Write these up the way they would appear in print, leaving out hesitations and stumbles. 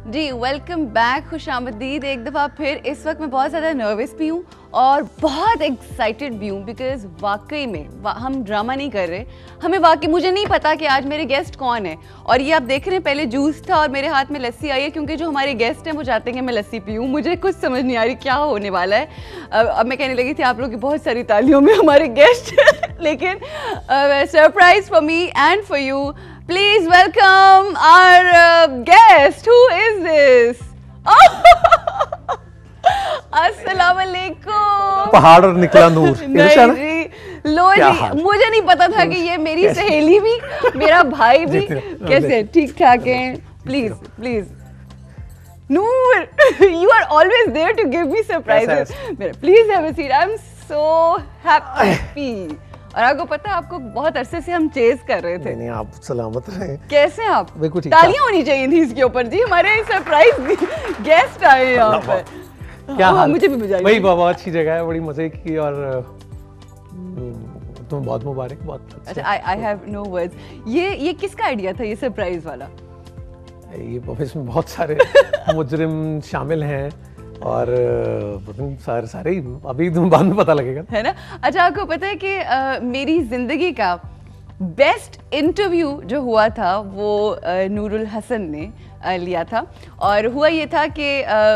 जी welcome back, खुशामदीद एक दफ़ा फिर। इस वक्त मैं बहुत ज़्यादा नर्वस भी हूँ और बहुत एक्साइटेड भी हूँ बिकॉज वाकई में हम ड्रामा नहीं कर रहे। हमें वाकई मुझे नहीं पता कि आज मेरे गेस्ट कौन है। और ये आप देख रहे हैं, पहले जूस था और मेरे हाथ में लस्सी आई है क्योंकि जो हमारे गेस्ट हैं वो चाहते हैं कि मैं लस्सी पीऊँ। मुझे कुछ समझ नहीं आ रही क्या होने वाला है। अब मैं कहने लगी थी आप लोग की बहुत सारी तालियों में हमारे गेस्ट लेकिन surprise for me and for you. Please welcome our guest. Who is this? अस्सलाम वालेकुम। पहाड़ और निकला नूर। नहीं जी, लो जी, मुझे नहीं पता था कि ये मेरी सहेली भी, मेरा भाई भी। कैसे ठीक ठाक हैं? Please please Noor, you are always there to give me surprises. Please have a seat. I'm so happy. और आपको पता है, आपको बहुत अरसे से हम चेज कर रहे थे। नहीं, आप सलामत रहे। कैसे हैं आप? बिल्कुल ठीक। तालियां होनी चाहिए थी इसके ऊपर जी, हमारे सरप्राइज गेस्ट आए यहाँ पर। क्या हाल? मुझे भी बजाइए। वही बहुत अच्छी जगह है, बड़ी मजे की। और तुम बहुत मुबारक, बहुत अच्छा। I have no words. ये किसका आइडिया था ये सरप्राइज वाला? ये इसमें बहुत सारे मुजरिम शामिल हैं और सारे ही अभी बाद में पता लगेगा, है ना। अच्छा, आपको पता है कि मेरी जिंदगी का बेस्ट इंटरव्यू जो हुआ था वो नूरुल हसन ने लिया था। और हुआ ये था कि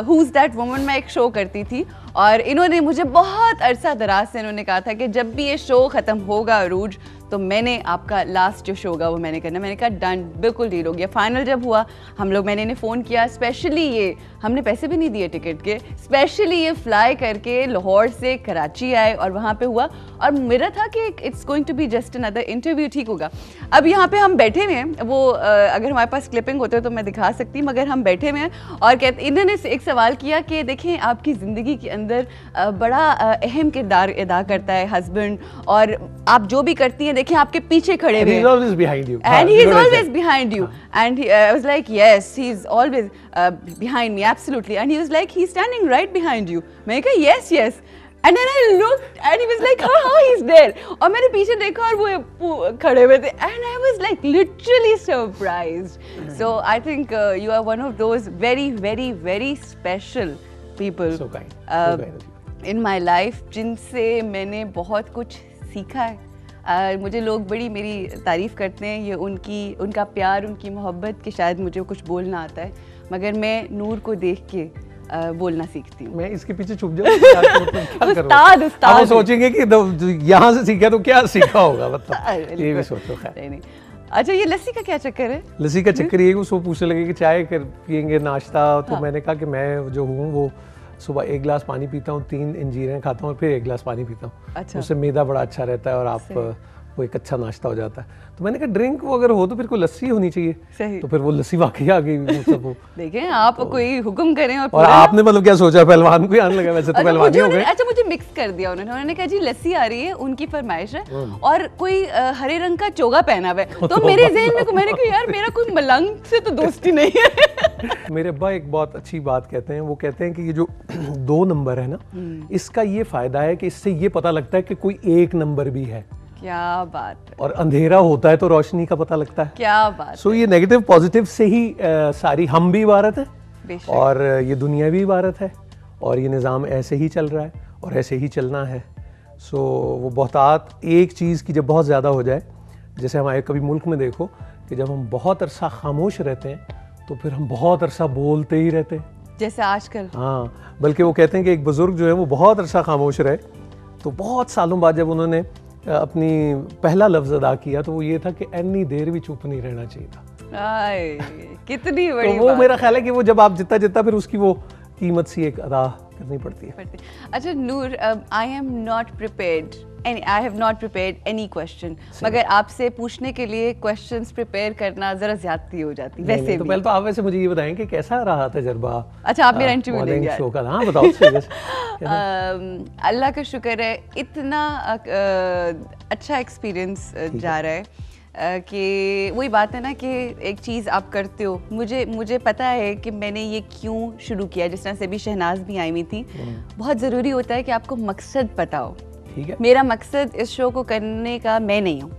हु इज़ दैट वुमन मैं एक शो करती थी और इन्होंने मुझे बहुत अरसा दराज से इन्होंने कहा था कि जब भी ये शो ख़त्म होगा अरूज तो मैंने आपका लास्ट जो शो होगा वो मैंने करना। मैंने कहा डन, बिल्कुल डील हो गया। फाइनल जब हुआ हम लोग, मैंने इन्हें फ़ोन किया स्पेशली, ये हमने पैसे भी नहीं दिए टिकट के, स्पेशली ये फ्लाई करके लाहौर से कराची आए और वहाँ पे हुआ। और मेरा था कि it's going to be just another interview, ठीक होगा। अब यहाँ पे हम बैठे हुए हैं, वो अगर हमारे पास क्लिपिंग होते तो मैं दिखा सकती, मगर हम बैठे हुए हैं और कहते, इन्होंने एक सवाल किया कि देखें आपकी ज़िंदगी के अंदर बड़ा अहम किरदार अदा करता है हस्बैंड, और आप जो भी करती हैं देखें आपके पीछे खड़े हुए हैं, and he is always behind you, and he is always behind you, and I was like yes, he is always behind me, absolutely, and he was like he's standing right behind you. मैंने कहा yes yes, and then I looked and he was like हाँ he's there, और मैंने पीछे देखा और वो खड़े हुए थे, and I was like literally surprised. So I think you are one of those very very very special people so kind in my life जिनसे मैंने बहुत कुछ सीखा है। मुझे लोग बड़ी मेरी तारीफ़ करते हैं, ये उनका प्यार, उनकी मोहब्बत कि शायद मुझे कुछ बोलना आता है, मगर मैं नूर को देख के बोलना सीखती हूँ। मैं इसके पीछे छुप जाऊँ उस्ताद वो सोचेंगे कि यहाँ से सीखा तो क्या सीखा होगा, मतलब ये भी सोचो। नहीं। अच्छा, ये लस्सी का क्या चक्कर है? लस्सी का चक्कर ये उसको पूछने लगे कि चाय पियेंगे, नाश्ता, तो हाँ। मैंने कहा कि मैं जो हूँ वो सुबह 1 गिलास पानी पीता हूँ, 3 अंजीरें खाता हूँ और फिर 1 गिलास पानी पीता हूँ। अच्छा। उससे मैदा बड़ा अच्छा रहता है और आप वो एक अच्छा नाश्ता हो जाता है। तो मैंने कहा ड्रिंक वो अगर हो तो फिर कोई लस्सी होनी चाहिए। सही। तो फिर वो लस्सी वाकई आ गई। मतलब वो देखें आप तो, कोई हुक्म करें और आपने मतलब क्या सोचा, पहलवान को आने लगा? वैसे तो पहलवान हो गए। अच्छा, मुझे मिक्स कर दिया उन्होंने कहा जी लस्सी आ रही है, उनकी फरमाइश है, और कोई हरे रंग का चोगा पहना हुआ है। तो मेरे ज़हन में मैंने कहा यार मेरा कोई मलंग से तो दोस्ती नहीं है। मेरे अब्बा एक बहुत अच्छी बात कहते हैं, वो कहते हैं कि ये जो 2 नंबर है ना, इसका ये फायदा है कि इससे ये पता लगता है कि कोई 1 नंबर भी है। क्या बात है। और अंधेरा होता है तो रोशनी का पता लगता है। क्या बात। सो ये नेगेटिव पॉजिटिव से ही सारी हम भी इबारत है और ये दुनिया भी इबारत है, और ये निज़ाम ऐसे ही चल रहा है और ऐसे ही चलना है। सो वो बहुतात एक चीज़ की जब बहुत ज़्यादा हो जाए, जैसे हमारे कभी मुल्क में देखो कि जब हम बहुत अरसा खामोश रहते हैं तो फिर हम बहुत अरसा बोलते ही रहते हैं, जैसे आजकल। हाँ, बल्कि वो कहते हैं कि एक बुज़ुर्ग जो है वो बहुत अरसा खामोश रहे तो बहुत सालों बाद जब उन्होंने अपनी पहला लफ्ज़ अदा किया तो वो ये था कि इतनी देर भी चुप नहीं रहना चाहिए था। कितनी बड़ी तो वो मेरा ख्याल है कि वो जब आप जितना फिर उसकी वो कीमत सी एक अदा करनी पड़ती है। अच्छा Noor, I am not prepared, I have not prepared any question, मगर आपसे पूछने के लिए क्वेश्चंस प्रिपेयर करना जरा ज्यादती हो जाती है। वैसे तो पहले तो आप वैसे मुझे ये बताएं कि कैसा रहा तजर्बा? अच्छा, आप मेरा इंटरव्यू लेंगे शो का? हाँ बताओ। अल्लाह का शुक्र है, इतना अच्छा एक्सपीरियंस जा रहा है कि वही बात है ना कि एक चीज़ आप करते हो, मुझे पता है कि मैंने ये क्यों शुरू किया। जिस तरह से भी शहनाज भी आई हुई थी, बहुत ज़रूरी होता है कि आपको मकसद पता हो। ठीक है, मेरा मकसद इस शो को करने का मैं नहीं हूँ,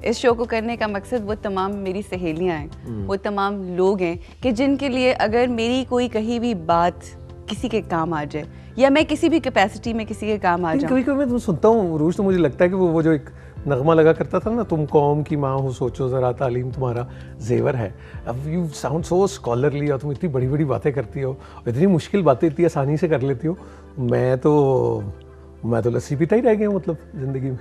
इस शो को करने का मकसद वो तमाम मेरी सहेलियां हैं, वो तमाम लोग हैं कि जिनके लिए अगर मेरी कोई कही भी बात किसी के काम आ जाए या मैं किसी भी कैपेसिटी में किसी के काम आ जाऊं। कभी कभी मैं सुनता हूँ रूज, तो मुझे लगता है कि वो जो एक नगमा लगा करता था ना, तुम कौम की माँ हो सोचो ज़रा तालीम तुम्हारा जेवर है। अब यू साउंड सो स्कॉलरली और तुम इतनी बड़ी बड़ी बातें करती हो, इतनी मुश्किल बातें इतनी आसानी से कर लेती हो। मैं तो लस्सी पीता ही रह गया हूँ मतलब जिंदगी में।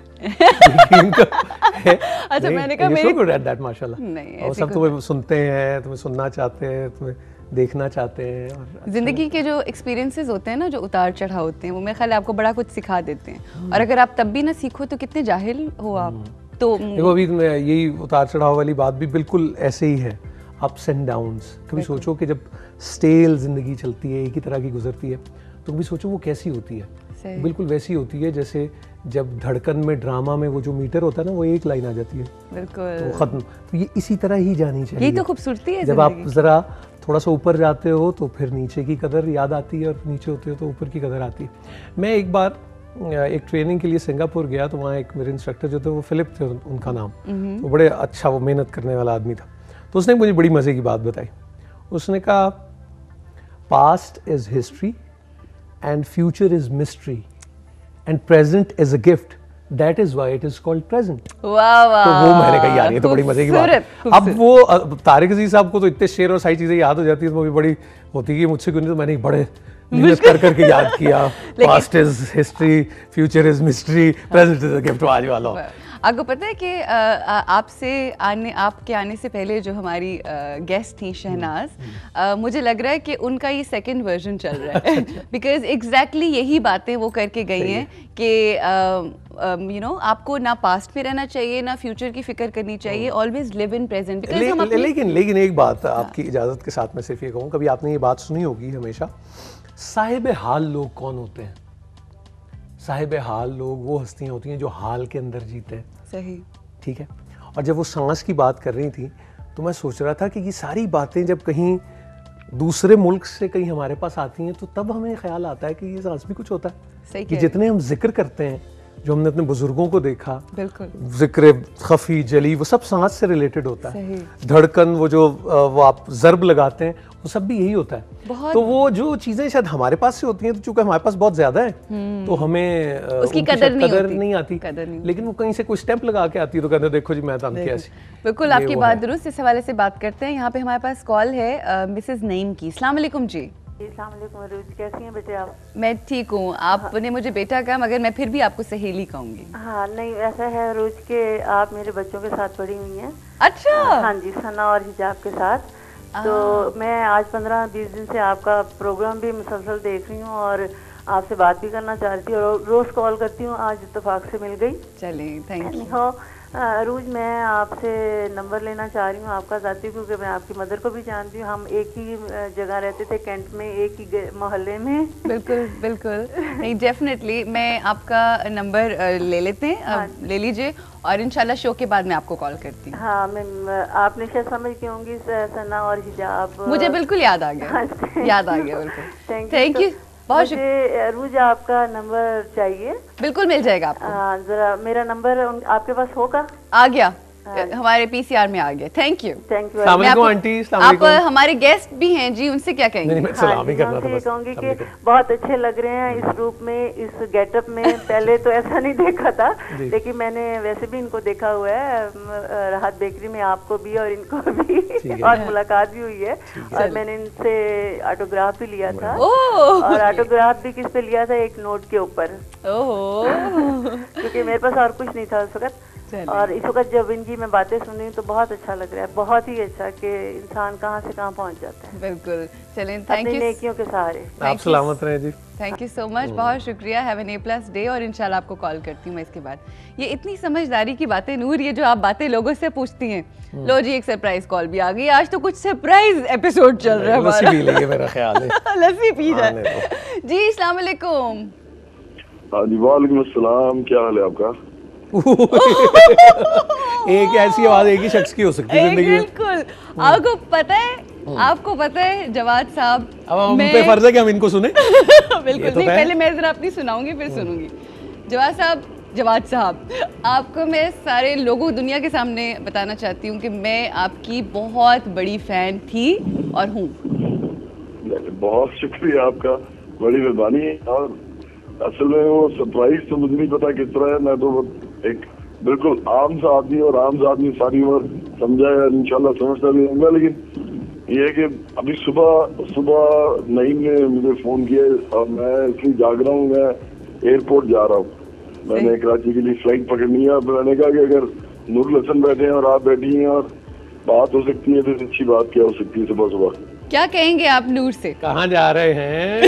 अच्छा, मैंने कहा मेरी गुड एट दैट माशाल्लाह। नहीं, और सब तुम्हें सुनते हैं, तुम्हें सुनना चाहते हैं, तुम्हें देखना चाहते हैं। और जिंदगी के जो एक्सपीरियंसेस होते हैं ना, जो उतार चढ़ाव होते हैं, वो मेरे ख्याल आपको बड़ा कुछ सिखा देते हैं। और अगर आप तब भी ना सीखो तो कितने जाहिल हो आप। तो देखो अभी यही उतार चढ़ाव वाली बात भी बिल्कुल ऐसे ही है, अप्स एंड डाउन्स। कभी सोचो कि जब स्टेल जिंदगी चलती है, एक ही तरह की गुजरती है, तो कभी सोचो वो कैसी होती है। बिल्कुल वैसी होती है जैसे जब धड़कन में ड्रामा में वो जो मीटर होता है ना, वो एक लाइन आ जाती है, बिल्कुल तो खत्म। तो ये इसी तरह ही जानी चाहिए। यही तो खूबसूरती है। जब आप जरा थोड़ा सा ऊपर जाते हो तो फिर नीचे की कदर याद आती है, और नीचे होते हो तो ऊपर की कदर आती है। मैं एक बार एक ट्रेनिंग के लिए सिंगापुर गया, तो वहाँ एक मेरे इंस्ट्रक्टर जो थे वो फिलिप थे उनका नाम, तो बड़े अच्छा, वो मेहनत करने वाला आदमी था। तो उसने मुझे बड़ी मज़े की बात बताई। उसने कहा past is history and future is mystery and present is a gift, that is why it is called present। वाह वाह, तो वो मैंने कहा यार ये तो बड़ी मजे की बात है। अब वो तारिक अजीज साहब को तो इतने शेर और सारी चीजें याद हो जाती है, तो वो भी बड़ी होती है कि मुझसे क्यों नहीं, तो मैंने बड़े मेहनत कर करके याद किया। Past is history, future is mystery, present is a gift. आज वाला आपको पता है कि आपके आने से पहले जो हमारी गेस्ट थी शहनाज, मुझे लग रहा है कि उनका ये सेकंड वर्जन चल रहा है, बिकॉज एग्जैक्टली यही बातें वो करके गई हैं कि यू नो आपको ना पास्ट में रहना चाहिए ना फ्यूचर की फिक्र करनी चाहिए, ऑलवेज लिव इन प्रेजेंट। लेकिन एक बात आपकी इजाजत के साथ मैं सिर्फ ये कहूँ, कभी आपने ये बात सुनी होगी हमेशा, साहिब हाल लोग कौन होते हैं? साहिब हाल लोग वो हस्तियां होती हैं जो हाल के अंदर जीते हैं। सही, ठीक है। और जब वो सांस की बात कर रही थी तो मैं सोच रहा था कि ये सारी बातें जब कहीं दूसरे मुल्क से कहीं हमारे पास आती हैं, तो तब हमें ख्याल आता है कि ये सांस भी कुछ होता है। सही कि जितने हम जिक्र करते हैं, जो हमने अपने बुजुर्गों को देखा, बिल्कुल जिक्र खफी जली, वो सब सांस से रिलेटेड होता है। धड़कन, वो आप जर्ब लगाते हैं, वो सब भी यही होता है। तो वो जो चीजें शायद हमारे पास से होती हैं, तो चूंकि हमारे पास बहुत ज्यादा है, तो हमें उसकी कदर नहीं आती। लेकिन वो कहीं से कोई स्टैंप लगा के आती है, तो कहते हैं देखो जी मैं तो कैसी। बिल्कुल आपकी बात दुरुस्त। इस हवाले से बात करते हैं। यहाँ पे हमारे पास कॉल है मिसेस नईम की। अस्सलाम वालेकुम जी। अरूज, कैसी हैं बेटे आप? मैं ठीक हूँ। आपने मुझे बेटा कहा, मगर मैं फिर भी आपको सहेली कहूँगी। हाँ नहीं, ऐसा है अरूज के आप मेरे बच्चों के साथ पढ़ी हुई हैं। अच्छा। हाँ जी, सना और हिजाब के साथ। तो मैं आज 15-20 दिन से आपका प्रोग्राम भी मुसलसल देख रही हूँ और आपसे बात भी करना चाह रही थी, और रोज कॉल करती हूँ, आज इत्तेफाक से मिल गई। चलिए, थैंक यू। अरूज, मैं आपसे नंबर लेना चाह रही हूँ आपका ज़ाती, क्योंकि मैं आपकी मदर को भी जानती हूँ। हम एक ही जगह रहते थे, कैंट में, एक ही मोहल्ले में। बिल्कुल बिल्कुल। नहीं, डेफिनेटली मैं आपका नंबर ले लेते हैं। हाँ, ले लीजिए, और इंशाल्लाह शो के बाद मैं आपको कॉल करती हूँ। हाँ, मैं आपने शायद समझ की होंगी सना और हिजाब। मुझे बिल्कुल याद आ गया। याद आ गया, बिल्कुल। थैंक यू, बहुत शुक्रिया। अरूज, आपका नंबर चाहिए? बिल्कुल मिल जाएगा आपको। जरा मेरा नंबर आपके पास होगा? आ गया, हमारे पीसीआर में आ गया। Thank you. आंटी। आप हमारे गेस्ट भी हैं जी, उनसे क्या कहेंगे? मैं कहूँगी कि बहुत अच्छे लग रहे हैं इस रूप में, इस गेटअप में। पहले तो ऐसा नहीं देखा था, लेकिन मैंने वैसे भी इनको देखा हुआ है राहत बेकरी में, आपको भी और इनको भी, और मुलाकात भी हुई है, और मैंने इनसे ऑटोग्राफ भी लिया था। और ऑटोग्राफ भी किस पे लिया था? एक नोट के ऊपर, क्योंकि मेरे पास और कुछ नहीं था उस वक्त। और इस वक्त जब इनकी मैं बातें सुन रही हूँ तो बहुत अच्छा लग रहा है, बहुत ही अच्छा, कि इंसान कहाँ से कहाँ पहुँच जाता है। बिल्कुल। चलें, थैंक यू। नेकियों के सहारे आप सलामत रहें जी। थैंक यू सो मच, बहुत शुक्रिया। हैव एन A+ डे, और इंशाल्लाह आपको कॉल करती हूँ मैं इसके बाद। ये इतनी समझदारी की बातें नूर, ये जो आप बातें लोगों से पूछती हैं। लो जी, एक सरप्राइज कॉल भी आ गई। आज तो कुछ सरप्राइज एपिसोड चल रहा है हमारा। लस्सी पी लीजिए, मेरा ख्याल है। लस्सी पी जाए जी। अस्सलाम वालेकुम। वालेकुम अस्सलाम, क्या हाल है आपका? एक ऐसी आवाज एक ही शख्स की हो सकती है जिंदगी में। बिल्कुल। आपको पता है जवाद साहब, अब हम पे फर्ज है कि हम इनको सुने। बिल्कुल नहीं, पहले मैं जरा अपनी सुनाऊंगी, फिर सुनूंगी। जवाद साहब, जवाद साहब, आपको मैं सारे लोगों दुनिया के सामने बताना चाहती हूँ कि मैं आपकी बहुत बड़ी फैन थी और हूँ। बहुत शुक्रिया आपका, बड़ी मेहरबानी है। और असल में वो सरप्राइज तो मुझे नहीं पता किस तरह है, मैं तो एक बिल्कुल आम सा आदमी, और आम सा आदमी सारी उम्र समझा है, इंशाल्लाह समझता भी होगा। लेकिन ये है कि अभी सुबह नईम ने मुझे फोन किया और मैं इसलिए जाग रहा हूँ, मैं एयरपोर्ट जा रहा हूँ, मैंने कराची के लिए फ्लाइट पकड़नी है। मैंने कहा कि अगर नूरुल हसन बैठे हैं और आप बैठी हैं और बात हो सकती है तो अच्छी बात क्या हो सकती है सुबह सुबह। क्या कहेंगे आप नूर से? कहाँ जा रहे हैं?